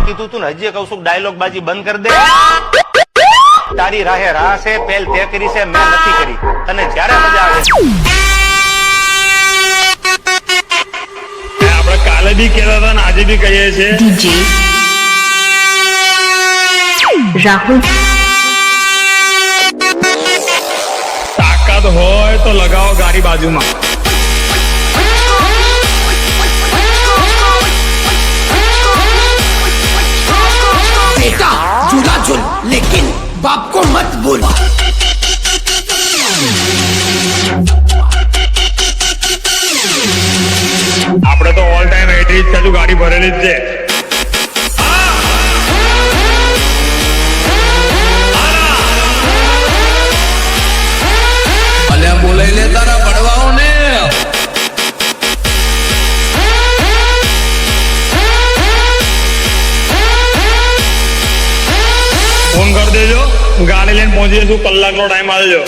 કીધું તું ને હજી કહું છું ડાયલોગ બાજી બંધ કરી દે. તારી રાહે રાહ છે, પહેલ તે કરી છે, મેં નથી કરી. તને જ્યારે મજા આવે. આપણે કાલે બી કહેતા હતા ને આજે બી કહીએ છીએ. DJ રાહુલ તાકાત હોય તો લગાવો ગાડી બાજુમાં. बेटा झूला झूल लेकिन बाप को मत भूल. આપણે તો ઓલ ટાઈમ 80 ચાલુ ગાડી ભરેલી જ છે. અલ્યા બોલાઈ લે તારા પડવાઓ ને. ફોન કરી દેજો, ગાડી લઈને પહોંચી જશું, કલાકનો ટાઈમ આવજો.